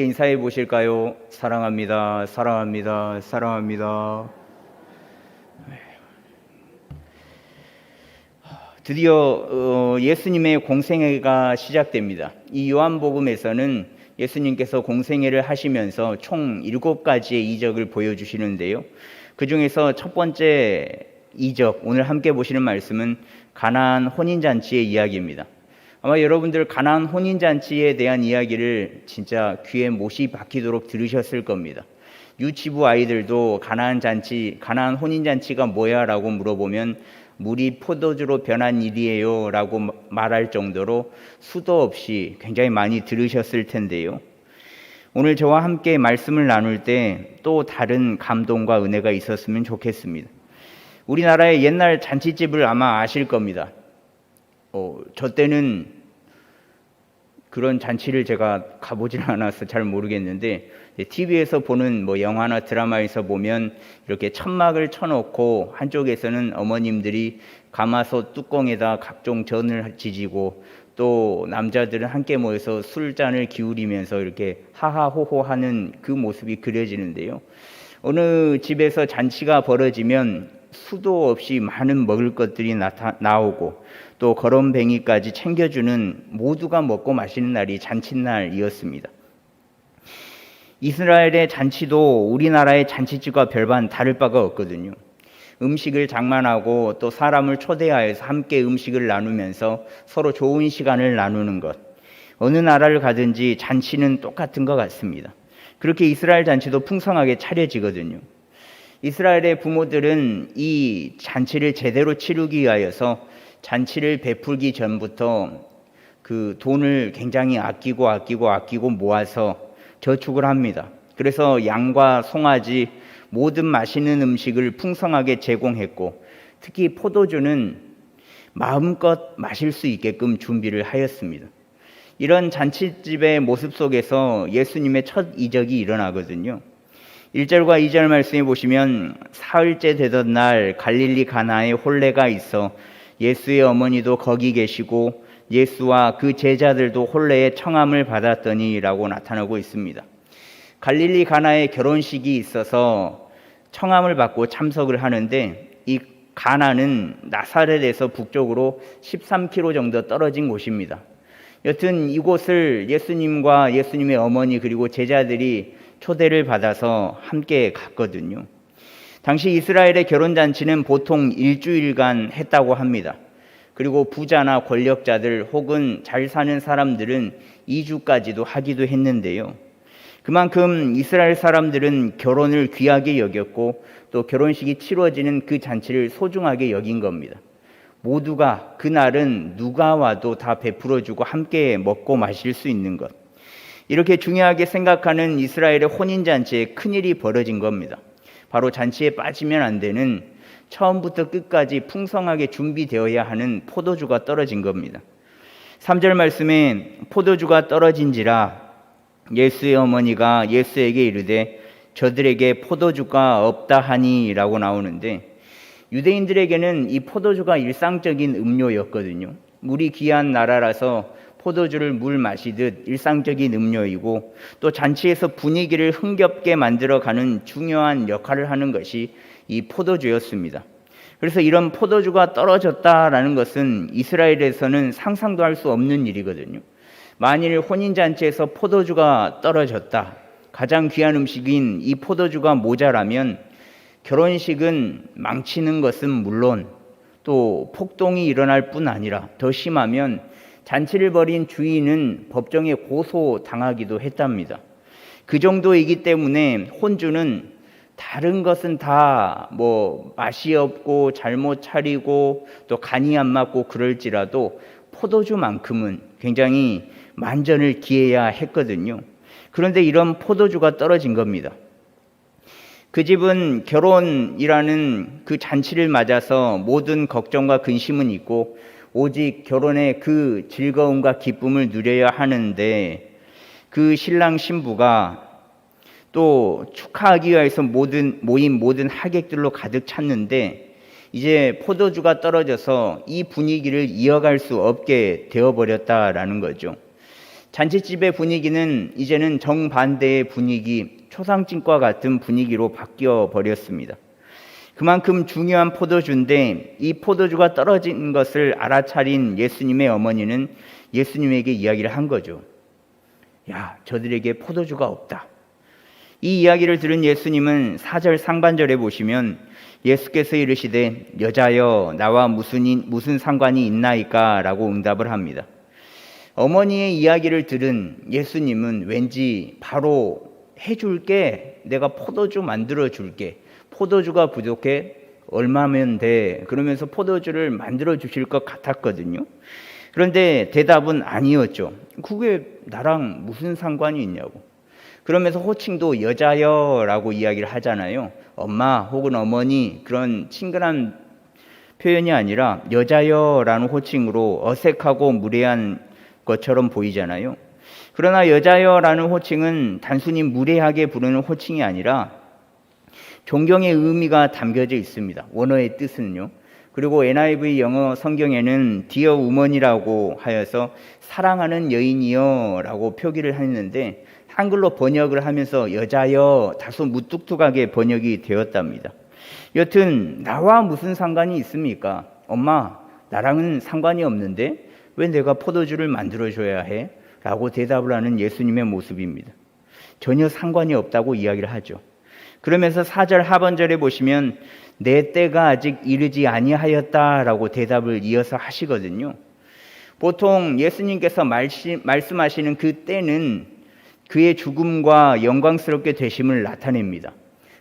함께 인사해 보실까요? 사랑합니다. 사랑합니다. 사랑합니다. 드디어 예수님의 공생애가 시작됩니다. 이 요한복음에서는 예수님께서 공생애를 하시면서 총 7가지의 이적을 보여주시는데요. 그 중에서 첫 번째 이적, 오늘 함께 보시는 말씀은 가나안 혼인잔치의 이야기입니다. 아마 여러분들 가나안 혼인잔치에 대한 이야기를 진짜 귀에 못이 박히도록 들으셨을 겁니다. 유치부 아이들도 가나안 혼인잔치가 뭐야? 라고 물어보면 물이 포도주로 변한 일이에요 라고 말할 정도로 수도 없이 굉장히 많이 들으셨을 텐데요. 오늘 저와 함께 말씀을 나눌 때 또 다른 감동과 은혜가 있었으면 좋겠습니다. 우리나라의 옛날 잔치집을 아마 아실 겁니다. 저 때는 그런 잔치를 제가 가보질 않아서 잘 모르겠는데 TV에서 보는 영화나 드라마에서 보면 이렇게 천막을 쳐놓고 한쪽에서는 어머님들이 가마솥 뚜껑에다 각종 전을 지지고 또 남자들은 함께 모여서 술잔을 기울이면서 이렇게 하하호호 하는 그 모습이 그려지는데요. 어느 집에서 잔치가 벌어지면 수도 없이 많은 먹을 것들이 나오고 또 거름뱅이까지 챙겨주는 모두가 먹고 마시는 날이 잔칫날이었습니다. 이스라엘의 잔치도 우리나라의 잔치집과 별반 다를 바가 없거든요. 음식을 장만하고 또 사람을 초대하여서 함께 음식을 나누면서 서로 좋은 시간을 나누는 것. 어느 나라를 가든지 잔치는 똑같은 것 같습니다. 그렇게 이스라엘 잔치도 풍성하게 차려지거든요. 이스라엘의 부모들은 이 잔치를 제대로 치르기 위하여서 잔치를 베풀기 전부터 그 돈을 굉장히 아끼고 모아서 저축을 합니다. 그래서 양과 송아지 모든 맛있는 음식을 풍성하게 제공했고 특히 포도주는 마음껏 마실 수 있게끔 준비를 하였습니다. 이런 잔치집의 모습 속에서 예수님의 첫 이적이 일어나거든요. 1절과 2절 말씀에 보시면 사흘째 되던 날 갈릴리 가나에 혼례가 있어 예수의 어머니도 거기 계시고 예수와 그 제자들도 혼례의 청함을 받았더니 라고 나타나고 있습니다. 갈릴리 가나에 결혼식이 있어서 청함을 받고 참석을 하는데 이 가나는 나사렛에서 북쪽으로 13km 정도 떨어진 곳입니다. 여튼 이곳을 예수님과 예수님의 어머니 그리고 제자들이 초대를 받아서 함께 갔거든요. 당시 이스라엘의 결혼잔치는 보통 일주일간 했다고 합니다. 그리고 부자나 권력자들 혹은 잘 사는 사람들은 2주까지도 하기도 했는데요. 그만큼 이스라엘 사람들은 결혼을 귀하게 여겼고 또 결혼식이 치러지는 그 잔치를 소중하게 여긴 겁니다. 모두가 그날은 누가 와도 다 베풀어주고 함께 먹고 마실 수 있는 것. 이렇게 중요하게 생각하는 이스라엘의 혼인잔치에 큰일이 벌어진 겁니다. 바로 잔치에 빠지면 안 되는 처음부터 끝까지 풍성하게 준비되어야 하는 포도주가 떨어진 겁니다. 3절 말씀에 포도주가 떨어진지라 예수의 어머니가 예수에게 이르되 저들에게 포도주가 없다 하니 라고 나오는데 유대인들에게는 이 포도주가 일상적인 음료였거든요. 물이 귀한 나라라서 포도주를 물 마시듯 일상적인 음료이고 또 잔치에서 분위기를 흥겹게 만들어가는 중요한 역할을 하는 것이 이 포도주였습니다. 그래서 이런 포도주가 떨어졌다라는 것은 이스라엘에서는 상상도 할 수 없는 일이거든요. 만일 혼인잔치에서 포도주가 떨어졌다, 가장 귀한 음식인 이 포도주가 모자라면 결혼식은 망치는 것은 물론 또 폭동이 일어날 뿐 아니라 더 심하면 잔치를 벌인 주인은 법정에 고소당하기도 했답니다. 그 정도이기 때문에 혼주는 다른 것은 다 맛이 없고 잘못 차리고 또 간이 안 맞고 그럴지라도 포도주만큼은 굉장히 만전을 기해야 했거든요. 그런데 이런 포도주가 떨어진 겁니다. 그 집은 결혼이라는 그 잔치를 맞아서 모든 걱정과 근심은 있고 오직 결혼의 그 즐거움과 기쁨을 누려야 하는데 그 신랑 신부가 또 축하하기 위해서 모인 모든 하객들로 가득 찼는데 이제 포도주가 떨어져서 이 분위기를 이어갈 수 없게 되어버렸다라는 거죠. 잔치집의 분위기는 이제는 정반대의 분위기, 초상집과 같은 분위기로 바뀌어 버렸습니다. 그만큼 중요한 포도주인데 이 포도주가 떨어진 것을 알아차린 예수님의 어머니는 예수님에게 이야기를 한 거죠. 야, 저들에게 포도주가 없다. 이 이야기를 들은 예수님은 4절 상반절에 보시면 예수께서 이르시되 여자여 나와 무슨 상관이 있나이까 라고 응답을 합니다. 어머니의 이야기를 들은 예수님은 왠지 바로 해줄게, 내가 포도주 만들어 줄게, 포도주가 부족해, 얼마면 돼, 그러면서 포도주를 만들어 주실 것 같았거든요. 그런데 대답은 아니었죠. 그게 나랑 무슨 상관이 있냐고. 그러면서 호칭도 여자여 라고 이야기를 하잖아요. 엄마 혹은 어머니, 그런 친근한 표현이 아니라 여자여 라는 호칭으로 어색하고 무례한 것처럼 보이잖아요. 그러나 여자여 라는 호칭은 단순히 무례하게 부르는 호칭이 아니라 존경의 의미가 담겨져 있습니다. 원어의 뜻은요. 그리고 NIV 영어 성경에는 Dear Woman이라고 하여서 사랑하는 여인이여 라고 표기를 했는데 한글로 번역을 하면서 여자여 다소 무뚝뚝하게 번역이 되었답니다. 여튼 나와 무슨 상관이 있습니까? 엄마, 나랑은 상관이 없는데 왜 내가 포도주를 만들어줘야 해? 라고 대답을 하는 예수님의 모습입니다. 전혀 상관이 없다고 이야기를 하죠. 그러면서 4절 하반절에 보시면 내 때가 아직 이르지 아니하였다라고 대답을 이어서 하시거든요. 보통 예수님께서 말씀하시는 그 때는 그의 죽음과 영광스럽게 되심을 나타냅니다.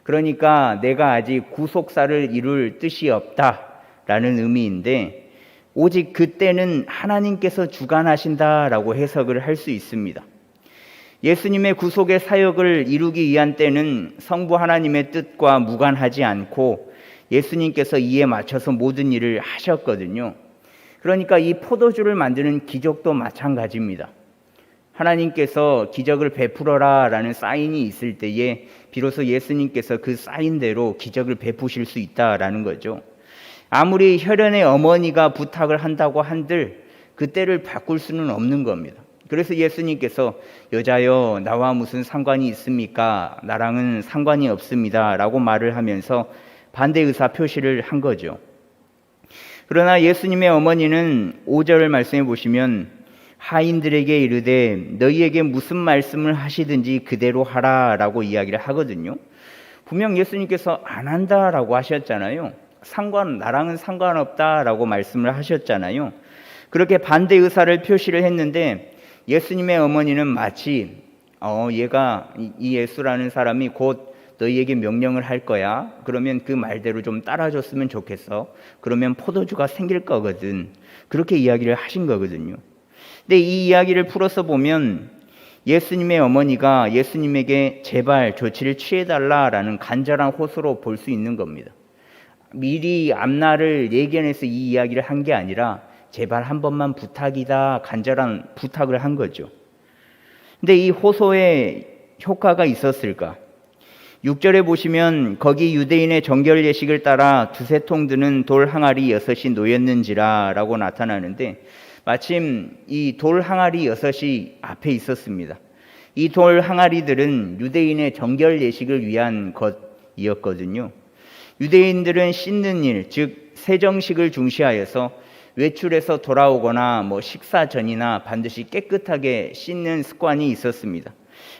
그러니까 내가 아직 구속사를 이룰 뜻이 없다라는 의미인데 오직 그때는 하나님께서 주관하신다라고 해석을 할 수 있습니다. 예수님의 구속의 사역을 이루기 위한 때는 성부 하나님의 뜻과 무관하지 않고 예수님께서 이에 맞춰서 모든 일을 하셨거든요. 그러니까 이 포도주를 만드는 기적도 마찬가지입니다. 하나님께서 기적을 베풀어라 라는 사인이 있을 때에 비로소 예수님께서 그 사인대로 기적을 베푸실 수 있다라는 거죠. 아무리 혈연의 어머니가 부탁을 한다고 한들 그때를 바꿀 수는 없는 겁니다. 그래서 예수님께서 여자여 나와 무슨 상관이 있습니까? 나랑은 상관이 없습니다 라고 말을 하면서 반대 의사 표시를 한 거죠. 그러나 예수님의 어머니는 5절 말씀해 보시면 하인들에게 이르되 너희에게 무슨 말씀을 하시든지 그대로 하라 라고 이야기를 하거든요. 분명 예수님께서 안 한다라고 하셨잖아요. 나랑은 상관없다라고 말씀을 하셨잖아요. 그렇게 반대 의사를 표시를 했는데 예수님의 어머니는 마치 얘가 이 예수라는 사람이 곧 너희에게 명령을 할 거야. 그러면 그 말대로 좀 따라줬으면 좋겠어. 그러면 포도주가 생길 거거든. 그렇게 이야기를 하신 거거든요. 근데 이 이야기를 풀어서 보면 예수님의 어머니가 예수님에게 제발 조치를 취해달라라는 간절한 호소로 볼 수 있는 겁니다. 미리 앞날을 예견해서 이 이야기를 한 게 아니라 제발 한 번만 부탁이다 간절한 부탁을 한 거죠. 근데 이 호소에 효과가 있었을까? 6절에 보시면 거기 유대인의 정결 예식을 따라 두세 통 드는 돌 항아리 6이 놓였는지라 라고 나타나는데 마침 이 돌 항아리 6이 앞에 있었습니다. 이 돌 항아리들은 유대인의 정결 예식을 위한 것이었거든요. 유대인들은 씻는 일, 즉 세정식을 중시하여서 외출해서 돌아오거나 식사 전이나 반드시 깨끗하게 씻는 습관이 있었습니다.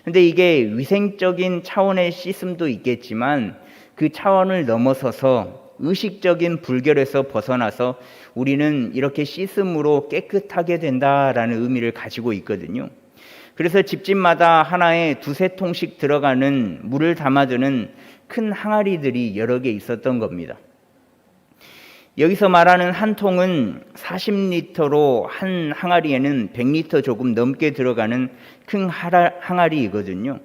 근데 이게 위생적인 차원의 씻음도 있겠지만 그 차원을 넘어서서 의식적인 불결에서 벗어나서 우리는 이렇게 씻음으로 깨끗하게 된다라는 의미를 가지고 있거든요. 그래서 집집마다 하나에 두세 통씩 들어가는 물을 담아두는 큰 항아리들이 여러 개 있었던 겁니다. 여기서 말하는 한 통은 40리터로 한 항아리에는 100리터 조금 넘게 들어가는 큰 항아리이거든요.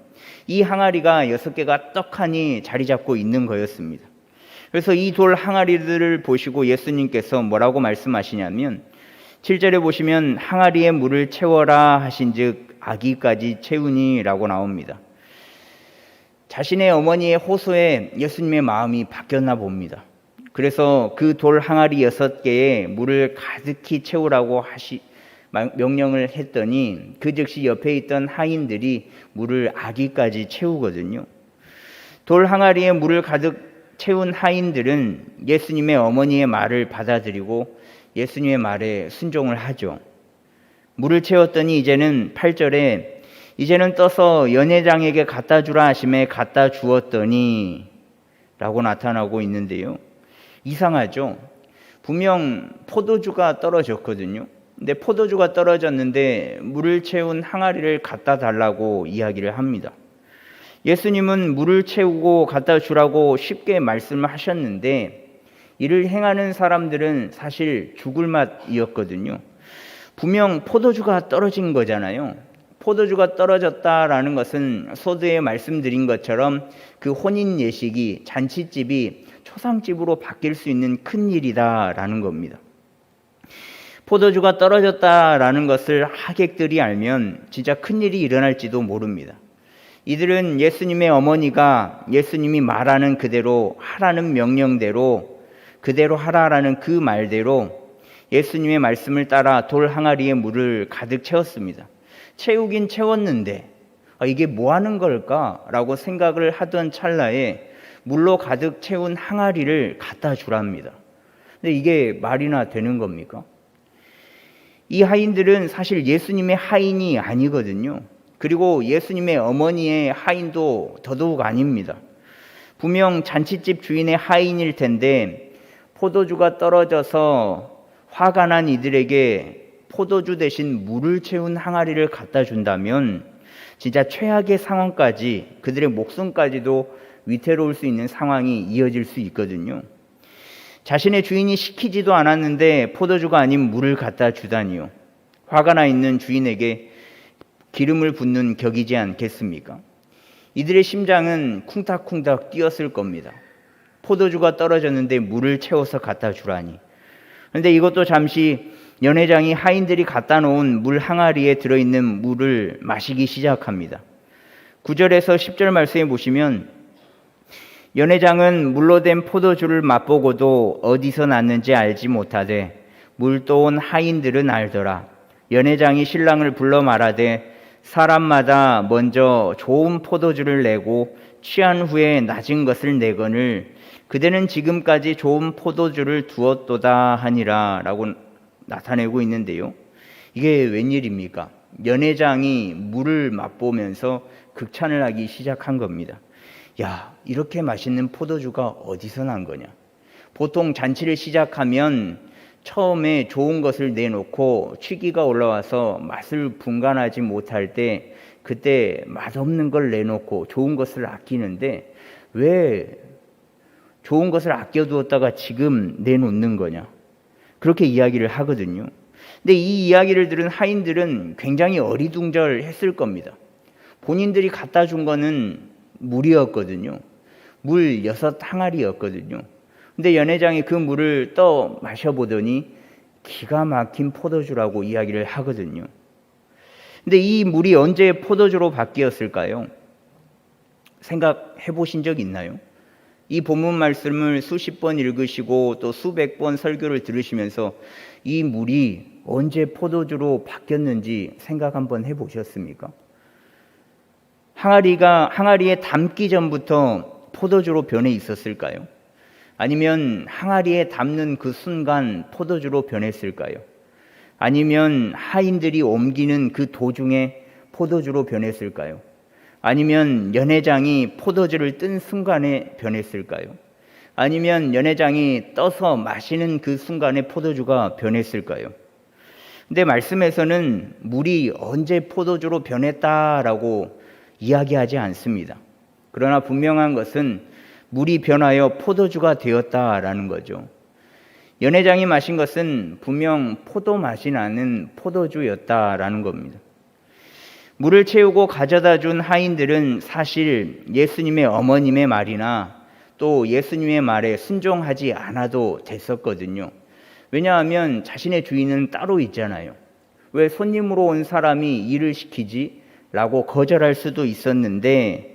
이 항아리가 6개가 떡하니 자리 잡고 있는 거였습니다. 그래서 이 돌 항아리들을 보시고 예수님께서 뭐라고 말씀하시냐면 7절에 보시면 항아리에 물을 채워라 하신즉 아기까지 채우니 라고 나옵니다. 자신의 어머니의 호소에 예수님의 마음이 바뀌었나 봅니다. 그래서 그 돌 항아리 6개에 물을 가득히 채우라고 명령을 했더니 그 즉시 옆에 있던 하인들이 물을 아기까지 채우거든요. 돌 항아리에 물을 가득 채운 하인들은 예수님의 어머니의 말을 받아들이고 예수님의 말에 순종을 하죠. 물을 채웠더니 이제는 8절에 이제는 떠서 연회장에게 갖다 주라 하심에 갖다 주었더니 라고 나타나고 있는데요. 이상하죠. 분명 포도주가 떨어졌거든요. 근데 포도주가 떨어졌는데 물을 채운 항아리를 갖다 달라고 이야기를 합니다. 예수님은 물을 채우고 갖다 주라고 쉽게 말씀을 하셨는데 이를 행하는 사람들은 사실 죽을 맛이었거든요. 분명 포도주가 떨어진 거잖아요. 포도주가 떨어졌다라는 것은 서두에 말씀드린 것처럼 그 혼인 예식이 잔치집이 초상집으로 바뀔 수 있는 큰 일이다라는 겁니다. 포도주가 떨어졌다라는 것을 하객들이 알면 진짜 큰 일이 일어날지도 모릅니다. 이들은 예수님의 어머니가 예수님이 말하는 그대로 하라는 명령대로 그대로 하라라는 그 말대로 예수님의 말씀을 따라 돌 항아리에 물을 가득 채웠습니다. 채우긴 채웠는데 이게 뭐 하는 걸까라고 생각을 하던 찰나에 물로 가득 채운 항아리를 갖다 주랍니다. 근데 이게 말이나 되는 겁니까? 이 하인들은 사실 예수님의 하인이 아니거든요. 그리고 예수님의 어머니의 하인도 더더욱 아닙니다. 분명 잔치집 주인의 하인일 텐데 포도주가 떨어져서 화가 난 이들에게 포도주 대신 물을 채운 항아리를 갖다 준다면 진짜 최악의 상황까지 그들의 목숨까지도 위태로울 수 있는 상황이 이어질 수 있거든요. 자신의 주인이 시키지도 않았는데 포도주가 아닌 물을 갖다 주다니요. 화가 나 있는 주인에게 기름을 붓는 격이지 않겠습니까? 이들의 심장은 쿵닥쿵닥 뛰었을 겁니다. 포도주가 떨어졌는데 물을 채워서 갖다 주라니. 그런데 이것도 잠시 연회장이 하인들이 갖다 놓은 물 항아리에 들어있는 물을 마시기 시작합니다. 9절에서 10절 말씀에 보시면 연회장은 물로 된 포도주를 맛보고도 어디서 났는지 알지 못하되 물 떠온 하인들은 알더라. 연회장이 신랑을 불러 말하되 사람마다 먼저 좋은 포도주를 내고 취한 후에 낮은 것을 내거늘 그대는 지금까지 좋은 포도주를 두었도다 하니라 라고 나타내고 있는데요. 이게 웬일입니까? 연회장이 물을 맛보면서 극찬을 하기 시작한 겁니다. 야, 이렇게 맛있는 포도주가 어디서 난 거냐? 보통 잔치를 시작하면 처음에 좋은 것을 내놓고 취기가 올라와서 맛을 분간하지 못할 때 그때 맛없는 걸 내놓고 좋은 것을 아끼는데 왜 좋은 것을 아껴두었다가 지금 내놓는 거냐? 그렇게 이야기를 하거든요. 근데 이 이야기를 들은 하인들은 굉장히 어리둥절했을 겁니다. 본인들이 갖다 준 거는 물이었거든요. 물 6항아리였거든요. 근데 연회장이 그 물을 떠 마셔보더니 기가 막힌 포도주라고 이야기를 하거든요. 근데 이 물이 언제 포도주로 바뀌었을까요? 생각해 보신 적 있나요? 이 본문 말씀을 수십 번 읽으시고 또 수백 번 설교를 들으시면서 이 물이 언제 포도주로 바뀌었는지 생각 한번 해보셨습니까? 항아리에 담기 전부터 포도주로 변해 있었을까요? 아니면 항아리에 담는 그 순간 포도주로 변했을까요? 아니면 하인들이 옮기는 그 도중에 포도주로 변했을까요? 아니면 연회장이 포도주를 뜬 순간에 변했을까요? 아니면 연회장이 떠서 마시는 그 순간에 포도주가 변했을까요? 근데 말씀에서는 물이 언제 포도주로 변했다라고 이야기하지 않습니다. 그러나 분명한 것은 물이 변하여 포도주가 되었다라는 거죠. 연회장이 마신 것은 분명 포도 맛이 나는 포도주였다라는 겁니다. 물을 채우고 가져다 준 하인들은 사실 예수님의 어머님의 말이나 또 예수님의 말에 순종하지 않아도 됐었거든요. 왜냐하면 자신의 주인은 따로 있잖아요. 왜 손님으로 온 사람이 일을 시키지? 라고 거절할 수도 있었는데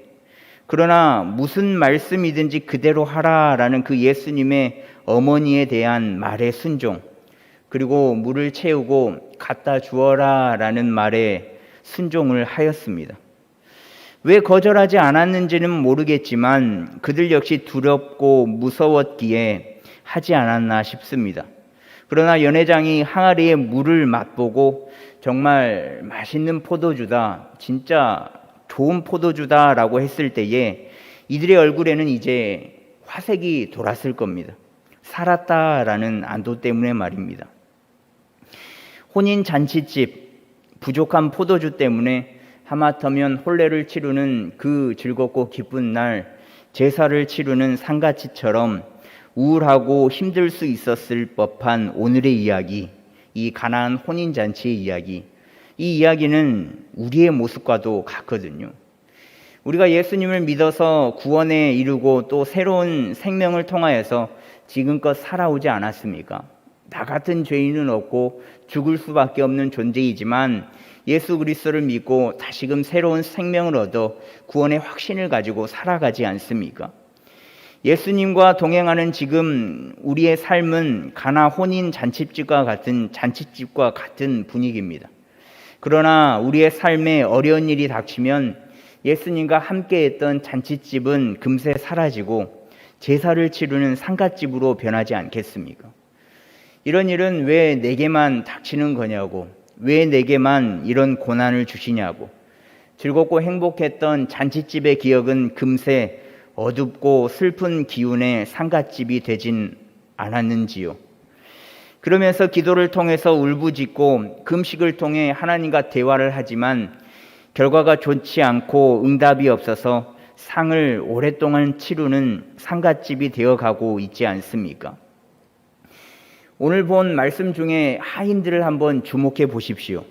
그러나 무슨 말씀이든지 그대로 하라라는 그 예수님의 어머니에 대한 말의 순종, 그리고 물을 채우고 갖다 주어라 라는 말에 순종을 하였습니다. 왜 거절하지 않았는지는 모르겠지만 그들 역시 두렵고 무서웠기에 하지 않았나 싶습니다. 그러나 연회장이 항아리에 물을 맛보고 정말 맛있는 포도주다, 진짜 좋은 포도주다 라고 했을 때에 이들의 얼굴에는 이제 화색이 돌았을 겁니다. 살았다라는 안도 때문에 말입니다. 혼인 잔치집, 부족한 포도주 때문에 하마터면 혼례를 치르는 그 즐겁고 기쁜 날, 제사를 치르는 상가치처럼 우울하고 힘들 수 있었을 법한 오늘의 이야기, 이 가나안 혼인잔치의 이야기, 이 이야기는 우리의 모습과도 같거든요. 우리가 예수님을 믿어서 구원에 이르고 또 새로운 생명을 통하여서 지금껏 살아오지 않았습니까? 나 같은 죄인은 없고 죽을 수밖에 없는 존재이지만 예수 그리스도를 믿고 다시금 새로운 생명을 얻어 구원의 확신을 가지고 살아가지 않습니까? 예수님과 동행하는 지금 우리의 삶은 가나 혼인 잔치집과 같은 분위기입니다. 그러나 우리의 삶에 어려운 일이 닥치면 예수님과 함께했던 잔치집은 금세 사라지고 제사를 치르는 상갓집으로 변하지 않겠습니까? 이런 일은 왜 내게만 닥치는 거냐고, 왜 내게만 이런 고난을 주시냐고, 즐겁고 행복했던 잔치집의 기억은 금세 어둡고 슬픈 기운의 상갓집이 되진 않았는지요. 그러면서 기도를 통해서 울부짖고 금식을 통해 하나님과 대화를 하지만 결과가 좋지 않고 응답이 없어서 상을 오랫동안 치르는 상갓집이 되어가고 있지 않습니까? 오늘 본 말씀 중에 하인들을 한번 주목해 보십시오.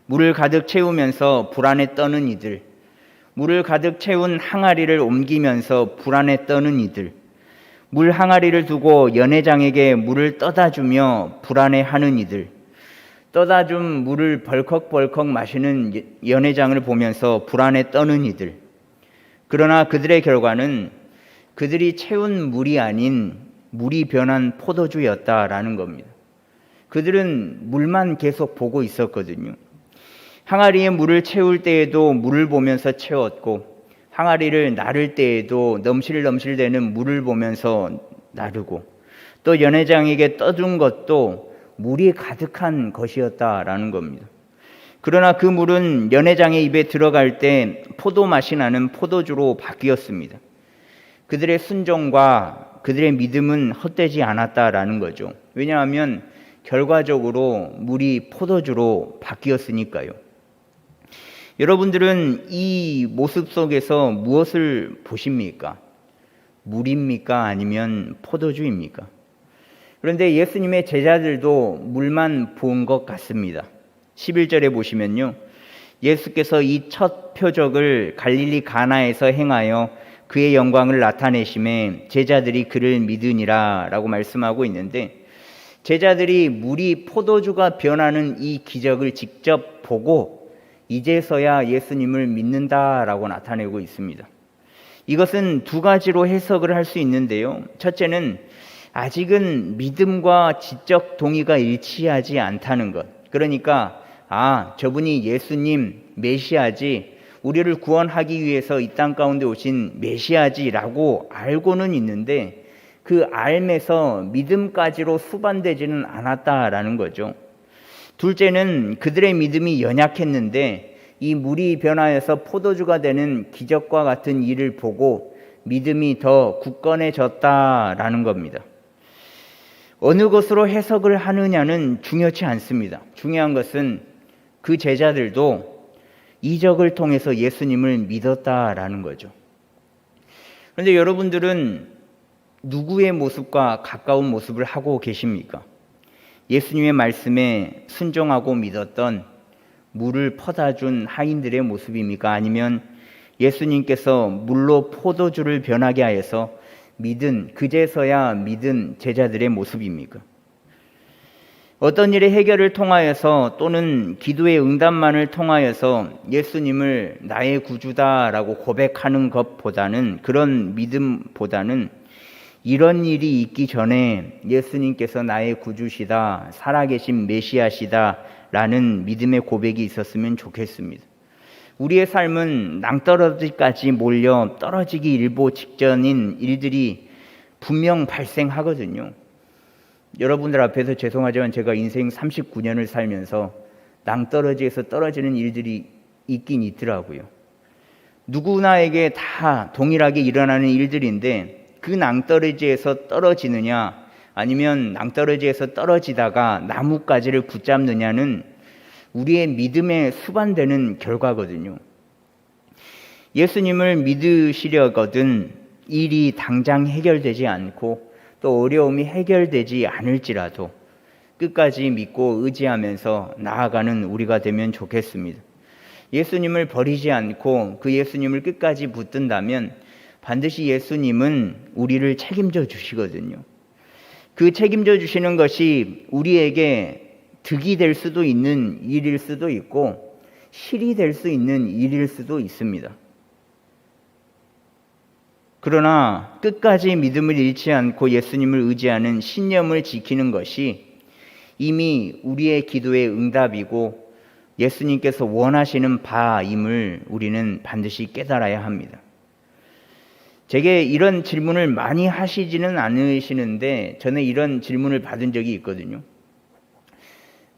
물을 가득 채우면서 불안에 떠는 이들, 물을 가득 채운 항아리를 옮기면서 불안에 떠는 이들, 물 항아리를 두고 연회장에게 물을 떠다 주며 불안해하는 이들, 떠다 준 물을 벌컥벌컥 마시는 연회장을 보면서 불안에 떠는 이들. 그러나 그들의 결과는 그들이 채운 물이 아닌 물이 변한 포도주였다라는 겁니다. 그들은 물만 계속 보고 있었거든요. 항아리에 물을 채울 때에도 물을 보면서 채웠고 항아리를 나를 때에도 넘실넘실대는 물을 보면서 나르고 또 연회장에게 떠준 것도 물이 가득한 것이었다라는 겁니다. 그러나 그 물은 연회장의 입에 들어갈 때 포도 맛이 나는 포도주로 바뀌었습니다. 그들의 순종과 그들의 믿음은 헛되지 않았다라는 거죠. 왜냐하면 결과적으로 물이 포도주로 바뀌었으니까요. 여러분들은 이 모습 속에서 무엇을 보십니까? 물입니까? 아니면 포도주입니까? 그런데 예수님의 제자들도 물만 본 것 같습니다. 11절에 보시면요. 예수께서 이 첫 표적을 갈릴리 가나에서 행하여 그의 영광을 나타내심에 제자들이 그를 믿으니라 라고 말씀하고 있는데 제자들이 물이 포도주가 변하는 이 기적을 직접 보고 이제서야 예수님을 믿는다라고 나타내고 있습니다. 이것은 두 가지로 해석을 할 수 있는데요. 첫째는 아직은 믿음과 지적 동의가 일치하지 않다는 것. 그러니까 저분이 예수님 메시아지, 우리를 구원하기 위해서 이 땅 가운데 오신 메시아지라고 알고는 있는데 그 알면서 믿음까지로 수반되지는 않았다라는 거죠. 둘째는 그들의 믿음이 연약했는데 이 물이 변하여서 포도주가 되는 기적과 같은 일을 보고 믿음이 더 굳건해졌다라는 겁니다. 어느 것으로 해석을 하느냐는 중요치 않습니다. 중요한 것은 그 제자들도 이적을 통해서 예수님을 믿었다라는 거죠. 그런데 여러분들은 누구의 모습과 가까운 모습을 하고 계십니까? 예수님의 말씀에 순종하고 믿었던 물을 퍼다 준 하인들의 모습입니까? 아니면 예수님께서 물로 포도주를 변하게 하여서 그제서야 믿은 제자들의 모습입니까? 어떤 일의 해결을 통하여서 또는 기도의 응답만을 통하여서 예수님을 나의 구주다라고 고백하는 것보다는, 그런 믿음보다는 이런 일이 있기 전에 예수님께서 나의 구주시다, 살아계신 메시아시다 라는 믿음의 고백이 있었으면 좋겠습니다. 우리의 삶은 낭떠러지까지 몰려 떨어지기 일보 직전인 일들이 분명 발생하거든요. 여러분들 앞에서 죄송하지만 제가 인생 39년을 살면서 낭떠러지에서 떨어지는 일들이 있긴 있더라고요. 누구나에게 다 동일하게 일어나는 일들인데 그 낭떠러지에서 떨어지느냐 아니면 낭떠러지에서 떨어지다가 나뭇가지를 붙잡느냐는 우리의 믿음에 수반되는 결과거든요. 예수님을 믿으시려거든 일이 당장 해결되지 않고 또 어려움이 해결되지 않을지라도 끝까지 믿고 의지하면서 나아가는 우리가 되면 좋겠습니다. 예수님을 버리지 않고 그 예수님을 끝까지 붙든다면 반드시 예수님은 우리를 책임져 주시거든요. 그 책임져 주시는 것이 우리에게 득이 될 수도 있는 일일 수도 있고 실이 될 수 있는 일일 수도 있습니다. 그러나 끝까지 믿음을 잃지 않고 예수님을 의지하는 신념을 지키는 것이 이미 우리의 기도의 응답이고 예수님께서 원하시는 바임을 우리는 반드시 깨달아야 합니다. 제게 이런 질문을 많이 하시지는 않으시는데 저는 이런 질문을 받은 적이 있거든요.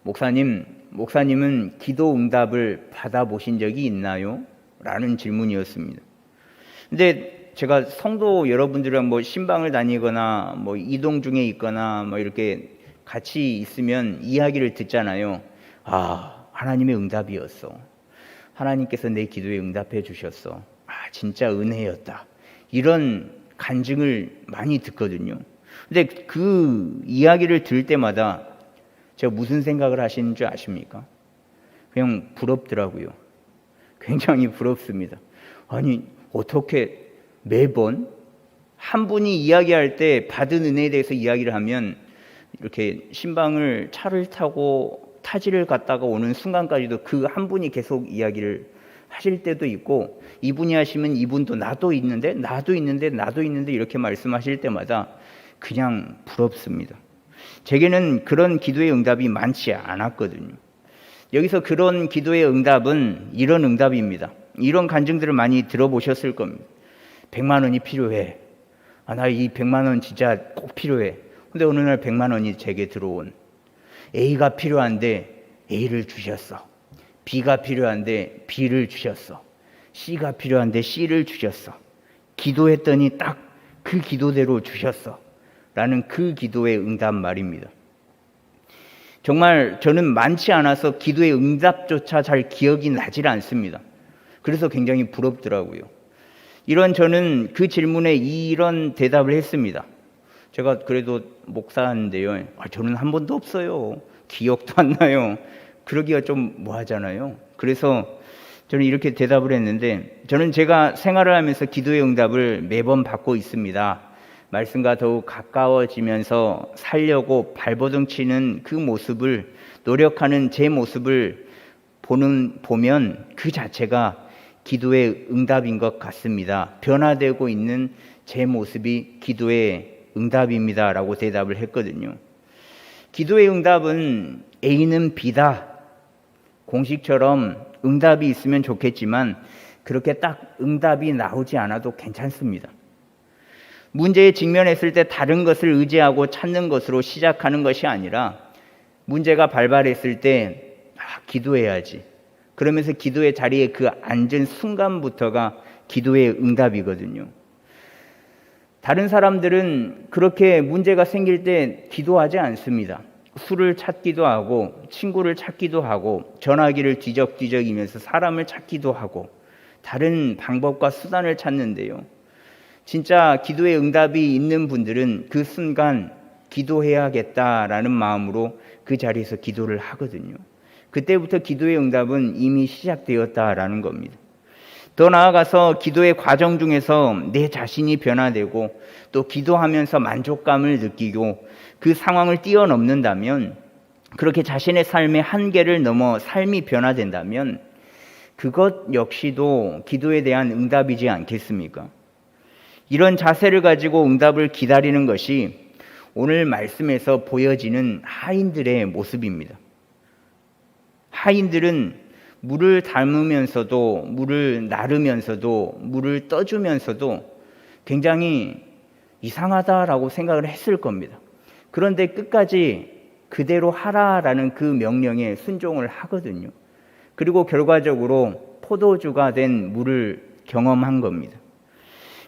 목사님은 기도 응답을 받아보신 적이 있나요? 라는 질문이었습니다. 근데 제가 성도 여러분들이랑 신방을 다니거나 이동 중에 있거나 이렇게 같이 있으면 이야기를 듣잖아요. 하나님의 응답이었어. 하나님께서 내 기도에 응답해 주셨어. 진짜 은혜였다. 이런 간증을 많이 듣거든요. 근데 그 이야기를 들을 때마다 제가 무슨 생각을 하시는 줄 아십니까? 그냥 부럽더라고요. 굉장히 부럽습니다. 아니, 어떻게 매번 한 분이 이야기할 때 받은 은혜에 대해서 이야기를 하면 이렇게 신방을 차를 타고 타지를 갔다가 오는 순간까지도 그 한 분이 계속 이야기를 하실 때도 있고 이분이 하시면 이분도 나도 있는데 이렇게 말씀하실 때마다 그냥 부럽습니다. 제게는 그런 기도의 응답이 많지 않았거든요. 여기서 그런 기도의 응답은 이런 응답입니다. 이런 간증들을 많이 들어보셨을 겁니다. 100만 원이 필요해. 나 이 100만 원 진짜 꼭 필요해. 근데 어느 날 100만 원이 제게 들어온. A가 필요한데 A를 주셨어. B가 필요한데 B를 주셨어. C가 필요한데 C를 주셨어. 기도했더니 딱 그 기도대로 주셨어. 라는 그 기도의 응답 말입니다. 정말 저는 많지 않아서 기도의 응답조차 잘 기억이 나질 않습니다. 그래서 굉장히 부럽더라고요. 저는 그 질문에 이런 대답을 했습니다. 제가 그래도 목사인데요. 저는 한 번도 없어요. 기억도 안 나요. 그러기가 좀 뭐하잖아요. 그래서 저는 이렇게 대답을 했는데 저는 제가 생활을 하면서 기도의 응답을 매번 받고 있습니다. 말씀과 더욱 가까워지면서 살려고 발버둥 치는 그 모습을 노력하는 제 모습을 보면 그 자체가 기도의 응답인 것 같습니다. 변화되고 있는 제 모습이 기도의 응답입니다. 라고 대답을 했거든요. 기도의 응답은 A는 B다. 공식처럼 응답이 있으면 좋겠지만 그렇게 딱 응답이 나오지 않아도 괜찮습니다. 문제에 직면했을 때 다른 것을 의지하고 찾는 것으로 시작하는 것이 아니라 문제가 발발했을 때 기도해야지. 그러면서 기도의 자리에 그 앉은 순간부터가 기도의 응답이거든요. 다른 사람들은 그렇게 문제가 생길 때 기도하지 않습니다. 술을 찾기도 하고 친구를 찾기도 하고 전화기를 뒤적뒤적이면서 사람을 찾기도 하고 다른 방법과 수단을 찾는데요. 진짜 기도의 응답이 있는 분들은 그 순간 기도해야겠다라는 마음으로 그 자리에서 기도를 하거든요. 그때부터 기도의 응답은 이미 시작되었다라는 겁니다. 더 나아가서 기도의 과정 중에서 내 자신이 변화되고 또 기도하면서 만족감을 느끼고 그 상황을 뛰어넘는다면, 그렇게 자신의 삶의 한계를 넘어 삶이 변화된다면 그것 역시도 기도에 대한 응답이지 않겠습니까? 이런 자세를 가지고 응답을 기다리는 것이 오늘 말씀에서 보여지는 하인들의 모습입니다. 하인들은 물을 담으면서도, 물을 나르면서도, 물을 떠주면서도 굉장히 이상하다라고 생각을 했을 겁니다. 그런데 끝까지 그대로 하라라는 그 명령에 순종을 하거든요. 그리고 결과적으로 포도주가 된 물을 경험한 겁니다.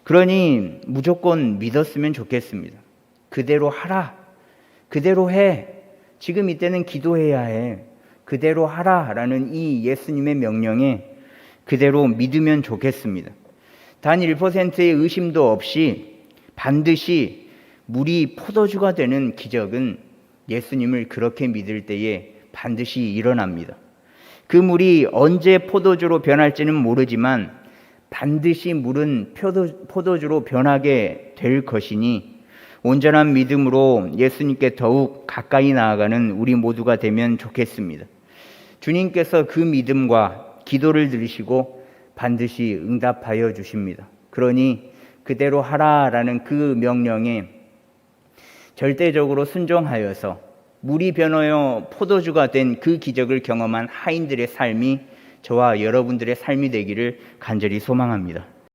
그러니 무조건 믿었으면 좋겠습니다. 그대로 하라. 그대로 해. 지금 이때는 기도해야 해. 그대로 하라라는 이 예수님의 명령에 그대로 믿으면 좋겠습니다. 단 1%의 의심도 없이 반드시 물이 포도주가 되는 기적은 예수님을 그렇게 믿을 때에 반드시 일어납니다. 그 물이 언제 포도주로 변할지는 모르지만 반드시 물은 포도주로 변하게 될 것이니 온전한 믿음으로 예수님께 더욱 가까이 나아가는 우리 모두가 되면 좋겠습니다. 주님께서 그 믿음과 기도를 들으시고 반드시 응답하여 주십니다. 그러니 그대로 하라라는 그 명령에 절대적으로 순종하여서 물이 변하여 포도주가 된 그 기적을 경험한 하인들의 삶이 저와 여러분들의 삶이 되기를 간절히 소망합니다.